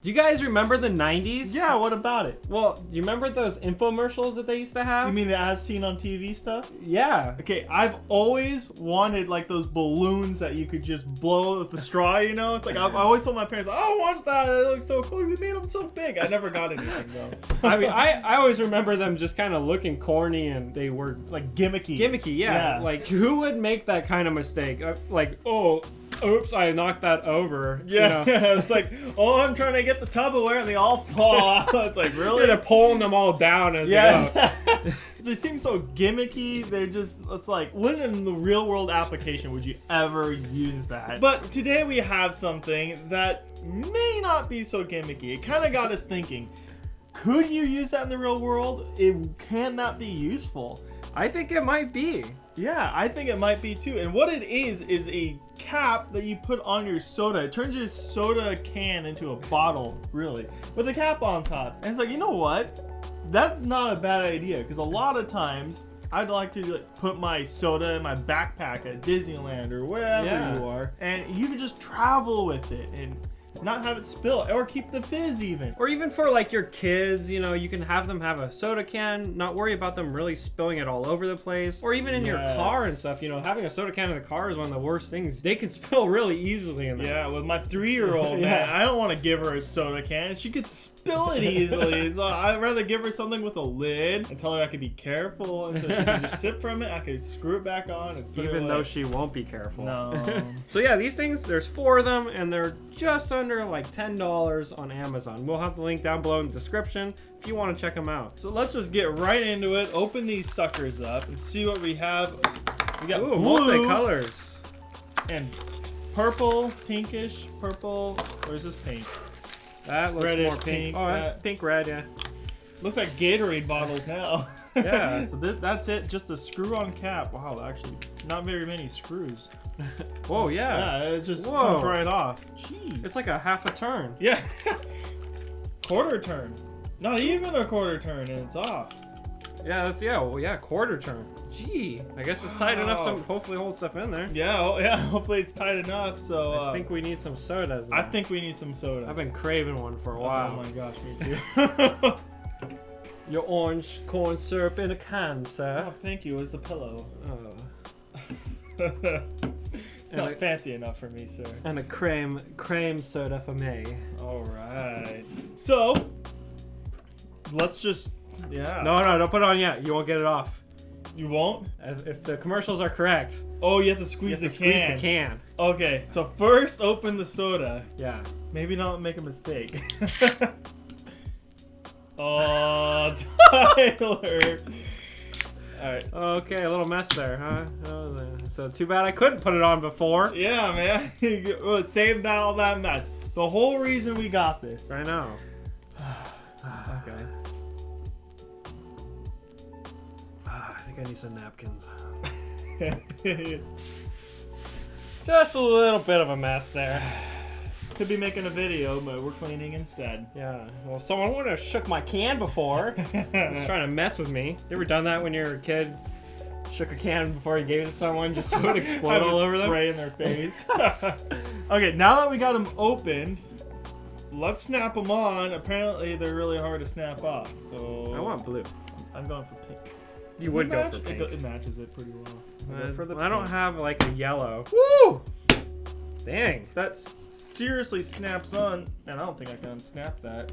Do you guys remember the 90s? Yeah, what about it? Well, do you remember those infomercials that they used to have? You mean the as seen on TV stuff? Yeah. Okay, I've always wanted like those balloons that you could just blow with the straw, you know? It's like, I always told my parents, I want that, it looks so cool, they made them so big. I never got anything though. I mean, I always remember them just kind of looking corny and they were Like gimmicky. gimmicky, yeah. Like, who would make that kind of mistake? Like, oh, oops, I knocked that over. Yeah, You know? it's like, oh, I'm trying to get the Tupperware and they all fall out. It's like, really? Yeah, they're pulling them all down as they go. They seem so gimmicky. They're just, it's like, when in the real world application would you ever use that? But today we have something that may not be so gimmicky. It kind of got us thinking, could you use that in the real world? Can that be useful? I think it might be. Yeah, I think it might be too. And what it is a cap that you put on your soda. It turns your soda can into a bottle, really, with a cap on top. And it's like, you know what? That's not a bad idea, because a lot of times I'd like to like put my soda in my backpack at Disneyland or wherever you are, and you can just travel with it and not have it spill, or keep the fizz even. Or even for like your kids, you know, you can have them have a soda can, not worry about them really spilling it all over the place. Or even in your car and stuff, you know, having a soda can in the car is one of the worst things. They can spill really easily in there. Yeah, with my 3-year-old, man, I don't want to give her a soda can. She could spill it easily. So I'd rather give her something with a lid and tell her I could be careful, and so she can just sip from it. I could screw it back on and put it Even away. though she won't be careful. No. So yeah, these things, there's 4 of them, and they're just under like $10 on Amazon. We'll have the link down below in the description if you want to check them out. So let's just get right into it. Open these suckers up and see what we have. We got Ooh, blue multicolors. and purple, pinkish, purple. Or is this pink? That looks Reddish, more pink. pink, Oh, that's pink red, yeah. Looks like Gatorade bottles now. Yeah. So that's it. Just a screw-on cap. Wow, actually, not very many screws. Whoa, yeah. Yeah, it just comes right off. Jeez. It's like a half a turn. Yeah. Quarter turn. Not even a quarter turn, and it's off. Yeah, quarter turn. Gee, I guess it's tight enough to hopefully hold stuff in there. Yeah, yeah. Hopefully it's tight enough. So I think we need some sodas. I think we need some sodas. I've been craving one for a while. Oh my gosh, me too. Your orange corn syrup in a can, sir. Oh, thank you. It was the pillow. It's And not fancy enough for me, sir. And a cream soda for me. All right. So let's just No, don't put it on yet. You won't get it off. You won't? If the commercials are correct. Oh, you have to squeeze the Squeeze the can. Okay, so first open the soda. Yeah. Maybe not make a mistake. Oh, Tyler. Alright. Okay, a little mess there, huh? So too bad I couldn't put it on before. Yeah, man. Saved all that mess. The whole reason we got this. I know. Okay. I think I need some napkins. Just a little bit of a mess there. Could be making a video, but we're cleaning instead. Yeah. Well, someone would have shook my can before. Was trying to mess with me. You ever done that when you were a kid? Shook a can before you gave it to someone just so it would explode all over them? Spray in their face. Okay, now that we got them open, let's snap them on. Apparently, they're really hard to snap off. So I want blue. I'm going for pink. You would go for pink. It matches it pretty well. I don't have like a yellow. Woo! Dang. That seriously snaps on, and I don't think I can unsnap that.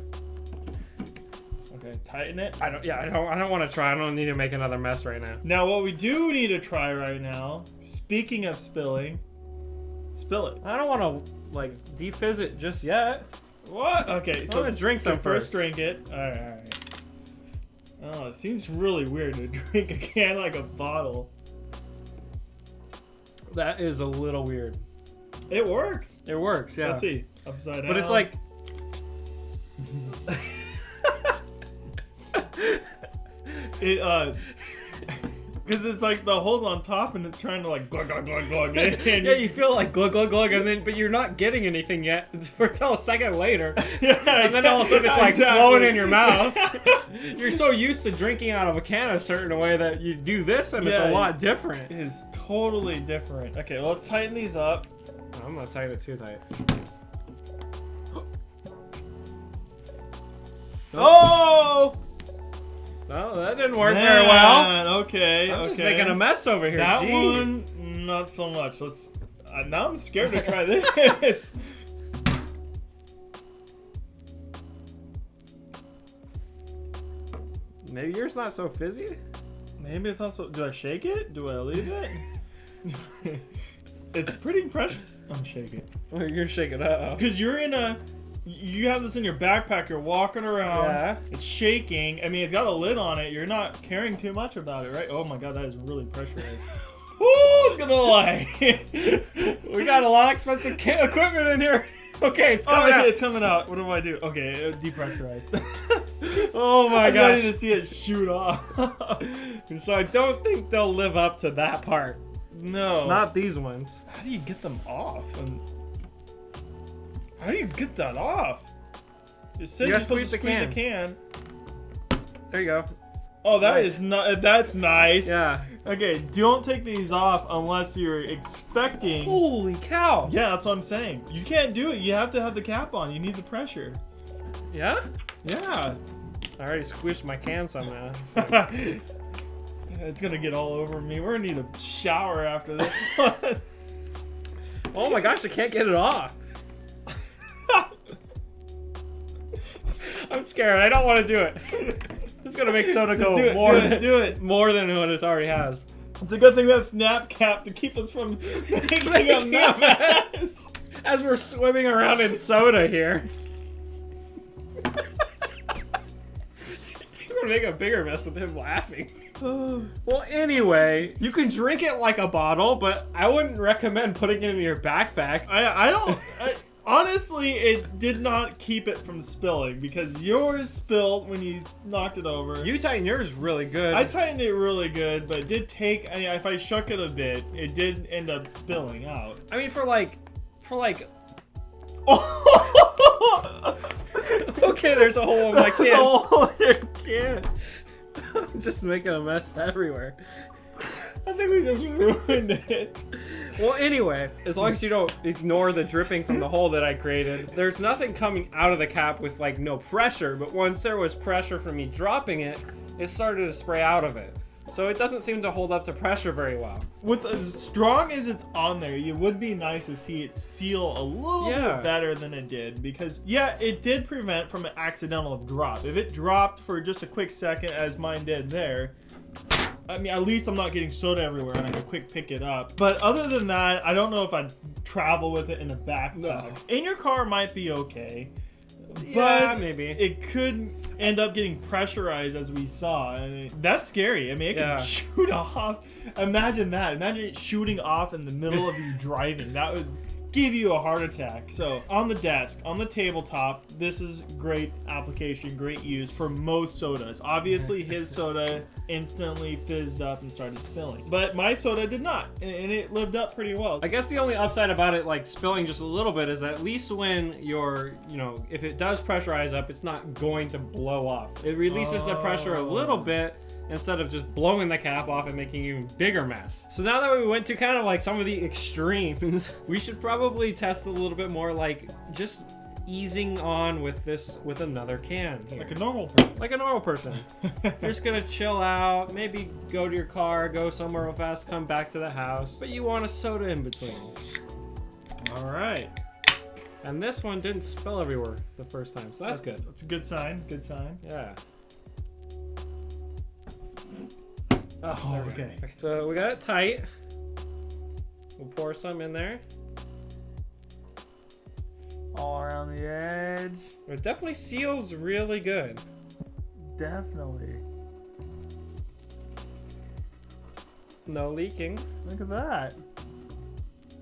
Okay, tighten it. I don't want to try. I don't need to make another mess right now. Now, what we do need to try right now, speaking of spilling, spill it. I don't want to like defizz it just yet. What? Okay, so I'm gonna drink some first. first. Drink it. All right. Oh, it seems really weird to drink a can like a bottle. That is a little weird. It works. It works, yeah. Let's see. Upside down. But it's like it because it's like the hole's on top and it's trying to like glug glug glug glug. And yeah, you feel like glug glug glug, and then but you're not getting anything yet until a second later. Yeah, and then all of a sudden it's like flowing in your mouth. You're so used to drinking out of a can a certain way that you do this and it's a lot different. It is totally different. Okay, well, let's tighten these up. I'm gonna tighten it too tight. Oh! No, that didn't work very well. Okay, I'm just making a mess over here. That Gee. one, not so much. Let's. Now I'm scared to try this. Maybe yours not so fizzy. Maybe it's also. Do I shake it? Do I leave it? It's pretty pressure. I'm shaking. Oh, you're gonna shake it up. Because you're in a. You have this in your backpack. You're walking around. Yeah. It's shaking. I mean, it's got a lid on it. You're not caring too much about it, right? Oh my god, that is really pressurized. Who's gonna lie? We got a lot of expensive equipment in here. Okay, it's coming out. It's coming out. What do I do? Okay, depressurized. Oh my gosh. I'm ready to see it shoot off. So I don't think they'll live up to that part. No. Not these ones. How do you get them off? How do you get that off? It says you're supposed to squeeze the can. There you go. Oh, that Nice. is not. That's nice. Yeah. Okay, don't take these off unless you're expecting. Holy cow. Yeah, that's what I'm saying. You can't do it. You have to have the cap on. You need the pressure. Yeah? Yeah. I already squished my can somehow. So. It's gonna get all over me. We're gonna need a shower after this one. Oh my gosh, I can't get it off. I'm scared. I don't want to do it. It's gonna make soda go do it. more than what it already has. It's a good thing we have Snap Cap to keep us from making a mess. As we're swimming around in soda here. We're gonna make a bigger mess with him laughing. Well, anyway, you can drink it like a bottle, but I wouldn't recommend putting it in your backpack. Honestly, it did not keep it from spilling because yours spilled when you knocked it over. You tightened yours really good. I tightened it really good, but it did take. I mean, if I shook it a bit, it did end up spilling out. I mean, for like. Okay, there's a hole in my can. There's a hole in your can. I'm just making a mess everywhere. I think we just ruined it. Well, anyway, as long as you don't ignore the dripping from the hole that I created, there's nothing coming out of the cap with like no pressure, but once there was pressure from me dropping it, it started to spray out of it. So it doesn't seem to hold up to pressure very well. With as strong as it's on there, it would be nice to see it seal a little bit better than it did. Because, yeah, it did prevent from an accidental drop. If it dropped for just a quick second, as mine did there, I mean, at least I'm not getting soda everywhere and I can quick pick it up. But other than that, I don't know if I'd travel with it in a backpack. No. In your car might be okay. Yeah, But maybe. it could end up getting pressurized, as we saw. And that's scary. I mean, it can shoot off. Imagine that. Imagine it shooting off in the middle of you driving. That would give you a heart attack. So on the desk, on the tabletop, this is great application, great use for most sodas. Obviously his soda instantly fizzed up and started spilling, but my soda did not, and it lived up pretty well. I guess the only upside about it like spilling just a little bit is at least when you're, if it does pressurize up, it's not going to blow off. It releases the pressure a little bit instead of just blowing the cap off and making an even bigger mess. So now that we went to kind of like some of the extremes, we should probably test a little bit more like just easing on with another can here. Like a normal person. Like a normal person. You're just gonna chill out, maybe go to your car, go somewhere real fast, come back to the house, but you want a soda in between. All right. And this one didn't spill everywhere the first time, so that's good. That's a good sign. Good sign. Yeah. Oh, okay. So we got it tight. We'll pour some in there. All around the edge. It definitely seals really good. Definitely. No leaking. Look at that.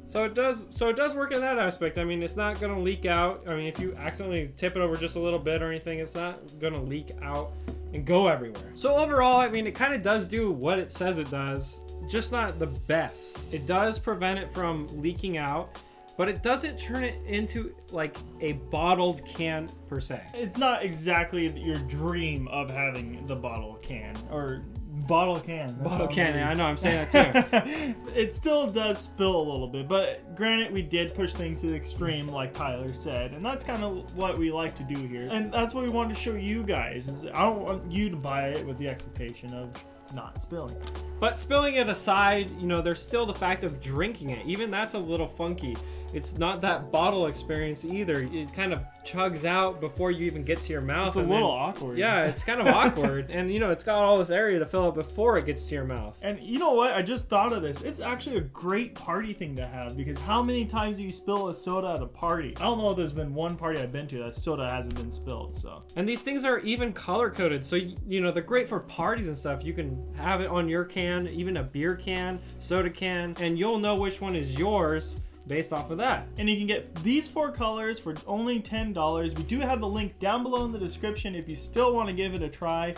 So it does work in that aspect. I mean, it's not gonna leak out. I mean, if you accidentally tip it over just a little bit or anything, it's not gonna leak out and go everywhere. So overall, I mean, it kind of does do what it says it does, just not the best. It does prevent it from leaking out, but it doesn't turn it into like a bottled can per se. It's not exactly your dream of having the bottle can or bottle can. That's Bottle how can. I'm Yeah, I know. I'm saying that too. It still does spill a little bit, but granted, we did push things to the extreme, like Tyler said, and that's kind of what we like to do here. And that's what we wanted to show you guys. Is I don't want you to buy it with the expectation of not spilling. But spilling it aside, you know, there's still the fact of drinking it. Even that's a little funky. It's not that bottle experience either. It kind of chugs out before you even get to your mouth. It's a little awkward. Yeah, it's kind of awkward. And, you know, it's got all this area to fill up before it gets to your mouth. And you know what? I just thought of this. It's actually a great party thing to have, because how many times do you spill a soda at a party? I don't know if there's been one party I've been to that soda hasn't been spilled, so. And these things are even color coded. So, you know, they're great for parties and stuff. You can have it on your can, even a beer can, soda can, and you'll know which one is yours based off of that. And you can get these 4 colors for only $10. We do have the link down below in the description if you still want to give it a try.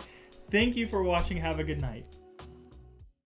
Thank you for watching. Have a good night.